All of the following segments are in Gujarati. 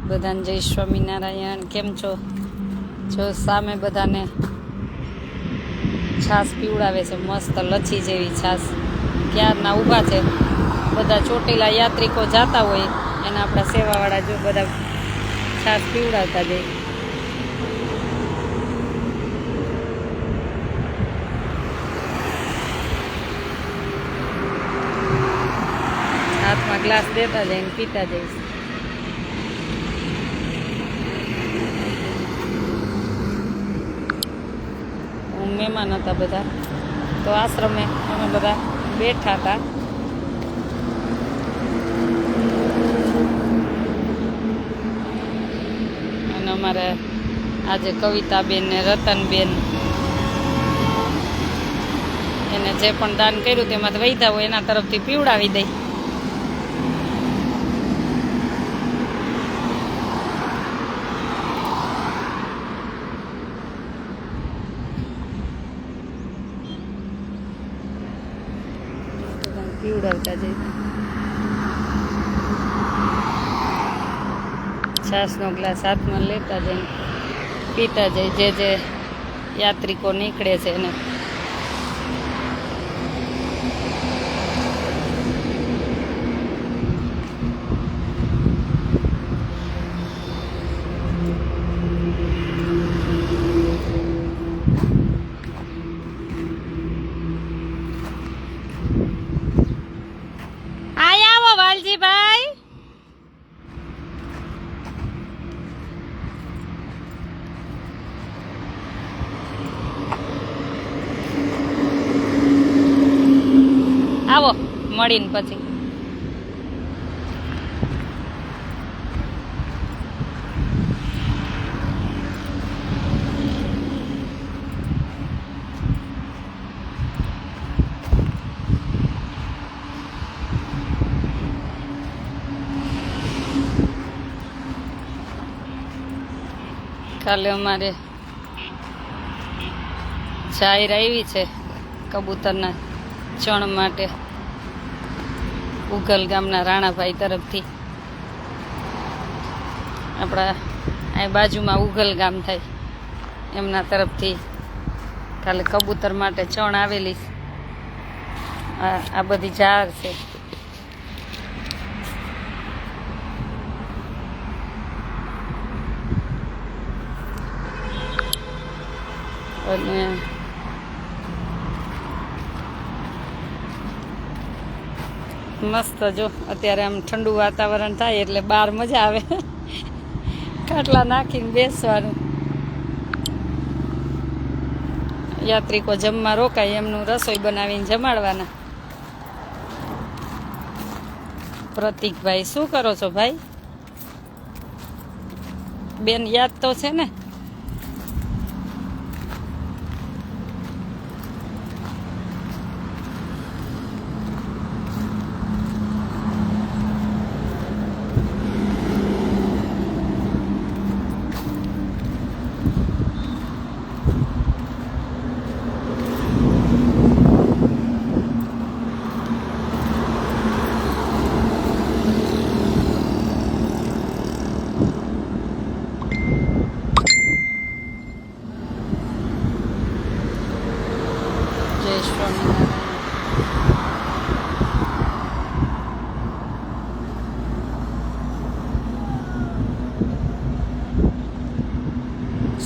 બધાને જય સ્વામિનારાયણ. કેમ છો? જો સામે બધાને છાશ પીવડાવે છે, મસ્ત લચ્છી જેવી છાશ. ક્યારના ઊભા છે બધા ચોટીલા યાત્રિકો જાતા હોય એના આપણા સેવાવાળા જો બધા છાશ પીવડાવતા જાય. હાથમાં ગ્લાસ દેતા જાય ને પીતા જઈશ. મહેમાન હતા બધા તો આશ્રમે અમે બધા બેઠા હતા. અને અમારે આજે કવિતાબેન ને રતનબેન એને જે પણ દાન કર્યું તેમાં વૈધા હોય એના તરફથી પીવડાવી દઈ. પીવડાવતા જઈ. છાશનો ગ્લાસ હાથમાં લેતા જઈને પીતા જાય. જે યાત્રિકો નીકળે છે એને વાલજીભાઈ આવો મળીને પછી. કાલે અમારે જાહેર આવી છે કબૂતરના ચણ માટે ઉગલ ગામના રાણાભાઈ તરફથી. આપણા આ બાજુમાં ઉગલ ગામ થાય એમના તરફથી કાલે કબૂતર માટે ચણ આવેલી. આ બધી ઝાડ છે. અને મસ્ત જો અત્યારે આમ ઠંડુ વાતાવરણ થાય એટલે બહાર મજા આવે ખાટલા નાખીને બેસવાનું. યાત્રિકો જમવા રોકાય એમનું રસોઈ બનાવીને જમાડવાના. પ્રતિકભાઈ શું કરો છો ભાઈ? બેન યાદ તો છે ને? જય સ્વામિનારાયણ.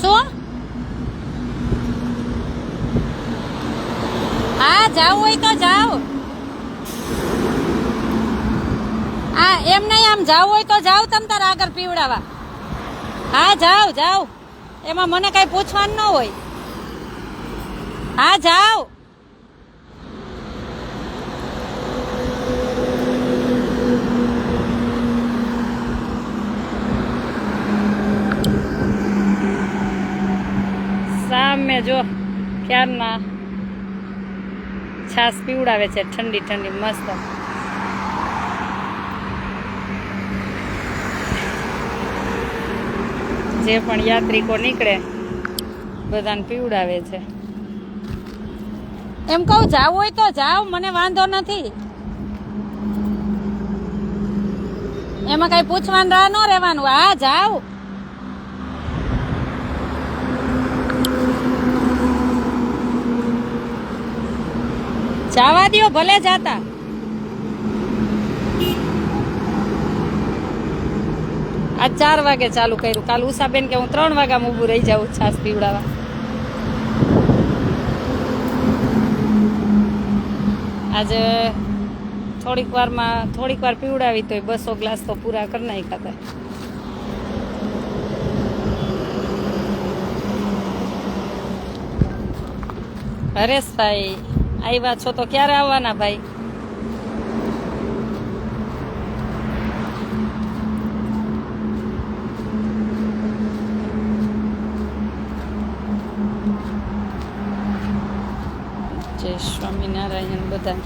શું? હા જાવ હોય તો જાઓ. હા એમ નહીં, આમ જાવ હોય તો જાવ તમ તાર આગળ પીવડાવવા. હા જાઓ જાઓ, એમાં મને કઈ પૂછવાનું ન હોય. હા જાઓ. સામે જો ક્યારના છાશ પીવડાવે છે ઠંડી ઠંડી મસ્ત. જે પણ યાત્રિકો નીકળે બધાને પીવડાવે છે. એમ કહું જાવ હોય તો જાવ, મને વાંધો નથી. એમાં કઈ પૂછવાનું રાહ ન રહેવાનું. હા જાવ. જવા દ્યો ભલે જાતા. આજ 4 વાગે ચાલુ કર્યું. કાલ ઉષાબેન કે હું 3 વાગ્યામાં ઊભું રહી જાઉં છાસ પીવડાવવા. આજે થોડીક વાર પીવડાવી તો 200 ગ્લાસ તો પૂરા કરી નાખ્યા હતા. હરેશભાઈ આવ્યા છો તો ક્યારે આવવાના ભાઈ? જય સ્વામિનારાયણ. બધા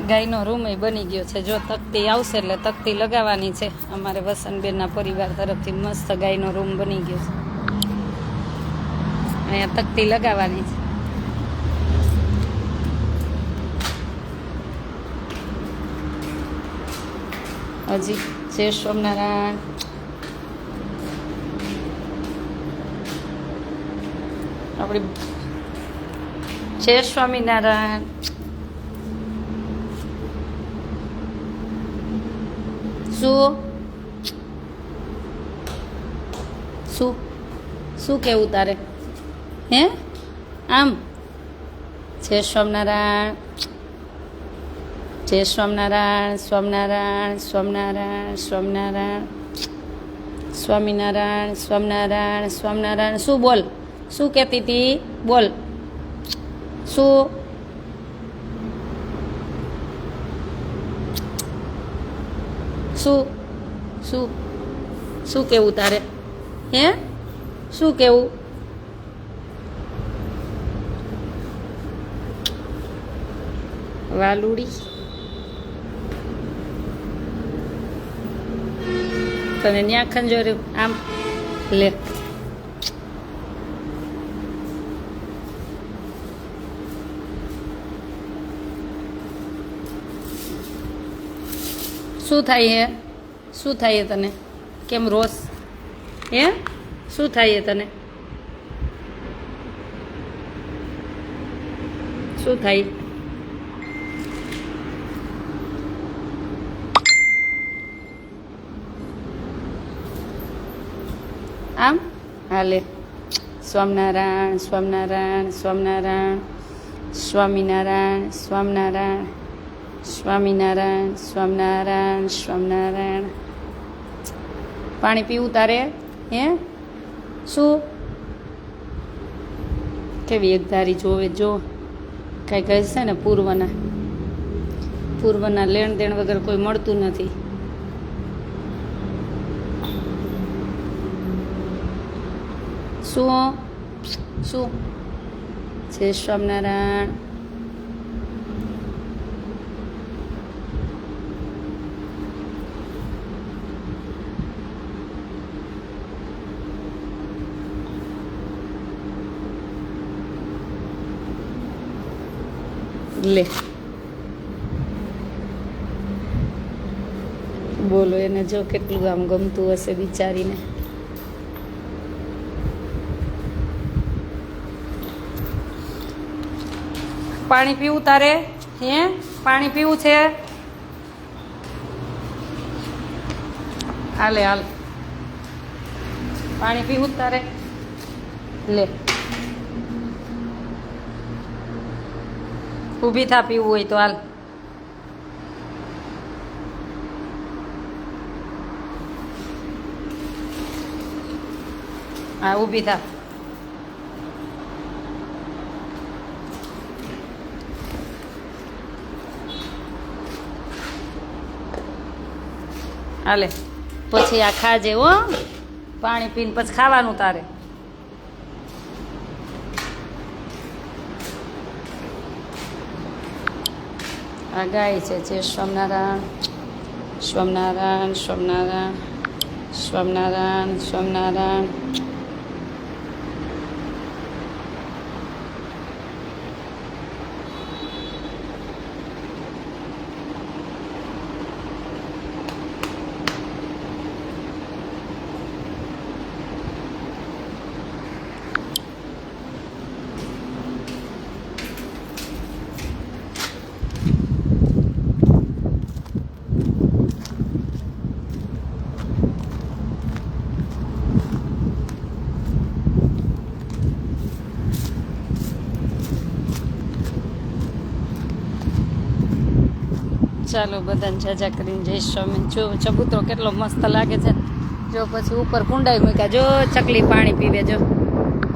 ગાયનો રૂમ બની ગયો છે. જો તકતી આવશે એટલે તકતી લગાવવાની છે. અમારે વસંતબેનના પરિવાર તરફથી મસ્ત ગાયનો રૂમ બની ગયો છે. અહીંયા તકતી લગાવવાની છે. હજી જય સ્વામિનારાયણ. આપણી જય સ્વામિનારાયણ. શું શું શું કેવું તારે? હે આમ જય સ્વામિનારાયણ. જય સ્વામિનારાયણ. સ્વામિનારાયણ સ્વામિનારાયણ સ્વામિનારાયણ સ્વામિનારાયણ સ્વામિનારાયણ સ્વામિનારાયણ. શું બોલ? શું કહેતી હતી? બોલ. શું શું શું શું કેવું તારે? હે શું કેવું? વાલુડી તને ન્યા ખંજોર આમ લે. શું થાય હે? શું થાય તને? કેમ રોસ? હે શું થાય તને? શું થાય? આમ હાલે. સ્વામિનારાયણ સ્વામિનારાયણ સ્વામિનારાયણ સ્વામિનારાયણ સ્વામિનારાયણ સ્વામિનારાયણ સ્વામિનારાયણ સ્વામિનારાયણ. પાણી પીવું તારે? હે શું? કેવી એકધારી જોવે જો. કાંઈ કહે છે ને પૂર્વના લેણ દેણ વગર કોઈ મળતું નથી. શું શું? જય સ્વામિનારાયણ. લે બોલો. એને જો કેટલું આમ ગમતું હશે બિચારીને. પાણી પીવું તારે? હે પાણી પીવું છે? હાલે હાલ. પાણી પીવું તારે? લે ઊભી થા. પીવું હોય તો હાલ. હા ઊભી થા. હાલે પછી આ ખાજે હો. પાણી પીને પછી ખાવાનું તારે. આ ગાય છે. જય સ્વામિનારાયણ સ્વામિનારાયણ સ્વામિનારાયણ સ્વામિનારાયણ સ્વામિનારાયણ. ચાલો બધાને જાજા કરીને જય સ્વામી. જો ચબૂતરો કેટલો મસ્ત લાગે છે. જો પછી ઉપર કુંડાઈ મૂક્યા. જો ચકલી પાણી પીવે. જો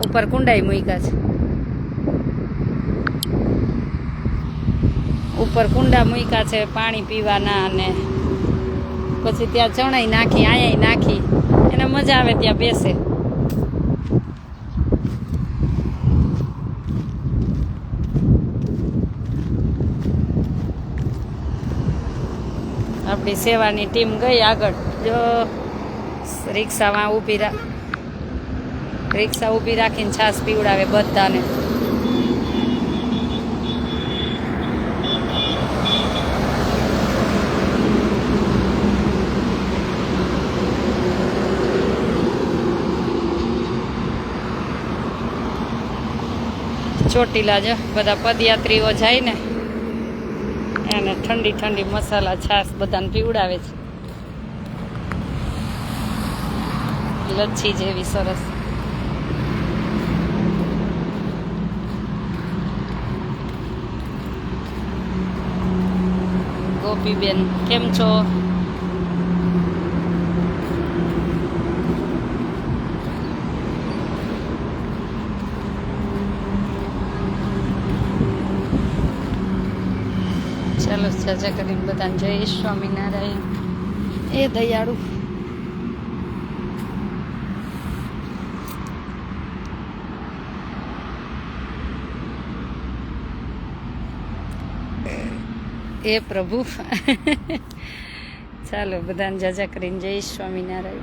ઉપર કુંડાઈ મૂક્યા છે. ઉપર કુંડા મૂક્યા છે પાણી પીવાના. અને પછી ત્યાં ચણાઈ નાખી, આયાઈ નાખી. એને મજા આવે ત્યાં બેસે. આપણી સેવાની ટીમ ગઈ આગળ. જો રિક્ષામાં રિક્ષા ઊભી રાખીને છાશ પીવડાવે બધાને. ચોટીલા જો બધા પદયાત્રીઓ જાય ને એને ઠંડી ઠંડી મસાલા છાશ બધાને પીવડાવે છે. લચ્છી જેવી સરસ. ગોપીબેન કેમ છો? ચાલો જાજા કરીને બધાને જય સ્વામિનારાયણ. એ દયાળુ. એ પ્રભુ. ચાલો બધાને જાજા કરીને જય સ્વામિનારાયણ.